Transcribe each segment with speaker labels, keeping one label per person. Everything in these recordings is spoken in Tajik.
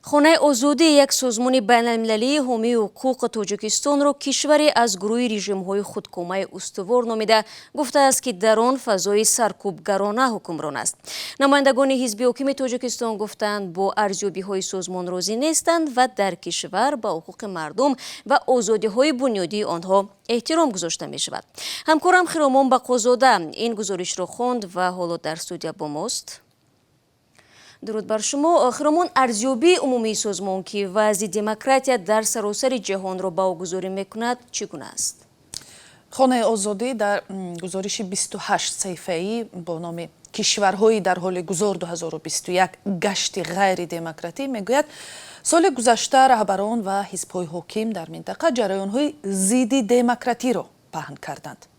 Speaker 1: хонаи озодӣ як созмони байналмилалии ҳомии ҳукуқ Тоҷикистонро кишваре аз гурӯҳи режимҳои худкомаи устувор номида гуфтааст, ки дар он фазои саркӯбгарона ҳукмрон аст. Намояндагони ҳизби ҳокими Тоҷикистон гуфтанд, бо арзёбиҳои созмон розӣ нестанд ва дар кишвар ба ҳуқуқи мардум ва озодиҳои бунёдии онҳо эҳтиром гузошта мешавад. ҳамкорам Хиромон Бақозода ин гузоришро хонд ва ҳоло дар студия бо мост. дуруд бар шумо. Хиромон, арзёбии умумии созмон ки вазъи демократия дар саросари ҷаҳонро баҳогузорӣ мекунад чӣ гуна аст?
Speaker 2: Хонаи Озодӣ дар гузориши 28 саҳифаӣ бо номи кишварҳои дар ҳоли гузор 2021 гашти ғайри демократӣ мегӯяд, соли гузашта раҳбарон ва ҳизбҳои ҳоким дар минтақа ҷараёнҳои зидди демократиро паҳн карданд.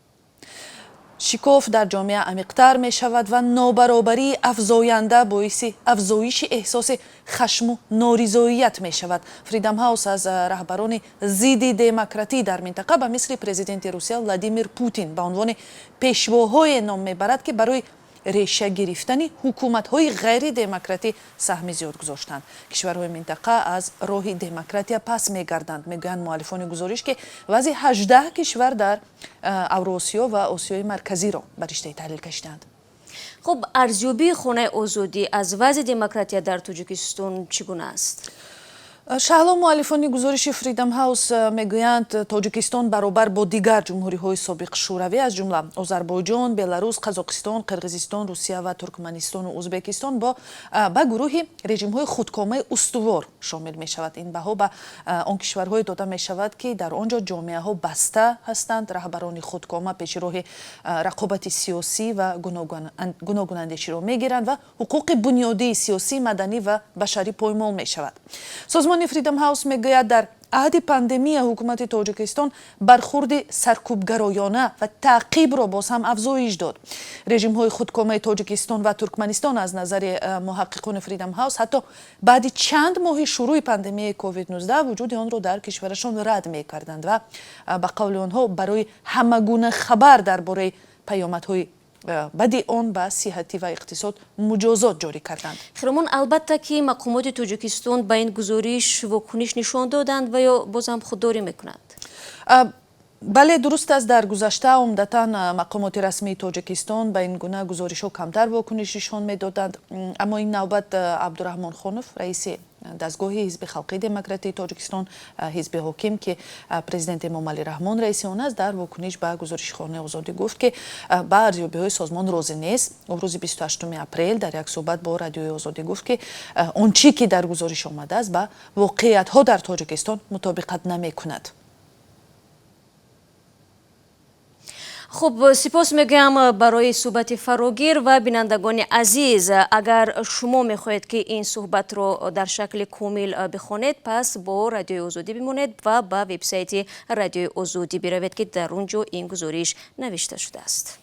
Speaker 2: шикоф дар ҷомеа амиқтар мешавад ва нобаробарии афзоянда боиси афзоиши эҳсоси хашму норизоият мешавад. Фридам ҳаус аз раҳбарони зидди демократӣ дар минтақа ба мисли президенти Русия Владимир Путин ба унвони пешвоҳое ном мебарад, ки барои реша гирифтани ҳукуматҳои ғайри демократӣ саҳми зиёд гузоштанд. кишварҳои минтақа аз роҳи демократия пас мегарданд. Мегӯянд муаллифони гузориш, ки вазъи 18 кишвар дар Авроосиё ва Осиёи марказиро ба риштаи таҳлил кашиданд.
Speaker 1: Хуб, арзёбии хонаи озодӣ аз вазъи демократия дар Тоҷикистон чӣ гуна аст?
Speaker 2: шаҳло муаллифони гузориши Фридам ҳаус мегӯянд, Тоҷикистон баробар бо дигар ҷумҳуриҳои собиқ шӯравӣ аз ҷумла Озарбойҷон, Беларус, Қазоқистон, Қирғизистон, Русия ва Туркманистону Ӯзбекистон ба гурӯҳи режимҳои худкомаи устувор шомил мешавад. ин баҳо ба он кишварҳое дода мешавад, ки дар он ҷо ҷомеаҳо баста ҳастанд, раҳбарони худкома пеши роҳи рақобати сиёсӣ ва гуногунандеширо мегиранд ва ҳуқуқи бунёдии сиёсӣ, маданӣ ва башарӣ поймол мешавад. Созмони Фридам ҳаус мегӯяд, дар аҳди пандемия ҳукумати Тоҷикистон бархурди саркӯбгароёна ва таъқибро боз ҳам афзоиш дод. Режимҳои худкомаи Тоҷикистон ва Туркманистон аз назари муҳаққиқони Фридам ҳаус ҳатто баъди чанд моҳи шурӯъи пандемияи COVID-19 вуҷуди онро дар кишварашон рад мекарданд ва ба қавли онҳо барои ҳамагуна хабар дар бораи паёмадҳои баъди он ба сиҳатӣ ва иқтисод муҷозот ҷорӣ карданд.
Speaker 1: Хиромон, албатта ки мақомоти Тоҷикистон ба ин гузориш вокуниш нишон доданд ва ё бозам худдорӣ мекунанд?
Speaker 2: бале, дуруст аст, дар гузашта умдатан мақомоти расмии Тоҷикистон ба ин гуна гузоришҳо камтар вокуниш нишон медоданд, аммо ин навбат Абдураҳмон Хонов, раиси дастгоҳи ҳизби халқии демократии Тоҷикистон, ҳизби ҳоким, ки президенти Эмомалӣ Раҳмон раиси он аст, дар вокуниш ба гузориши Хонаи Озодӣ гуфт, ки ба арзёбиҳои созмон розӣ нест. ӯ рӯзи 28 апрел дар як суҳбат бо радиои Озодӣ гуфт, ки он чӣ ки дар гузориш омадааст ба воқеиятҳо дар Тоҷикистон мутобиқат намекунад.
Speaker 1: хуб, сипос мегӯям барои суҳбати фарогир ва бинандагони азиз. Агар шумо мехоҳед ки ин суҳбатро дар шакли комил бихонед, пас бо радиои Озодӣ бимонед ва ба вебсайти радиои Озодӣ биравед, ки дар он ҷо ин гузориш навишта шудааст.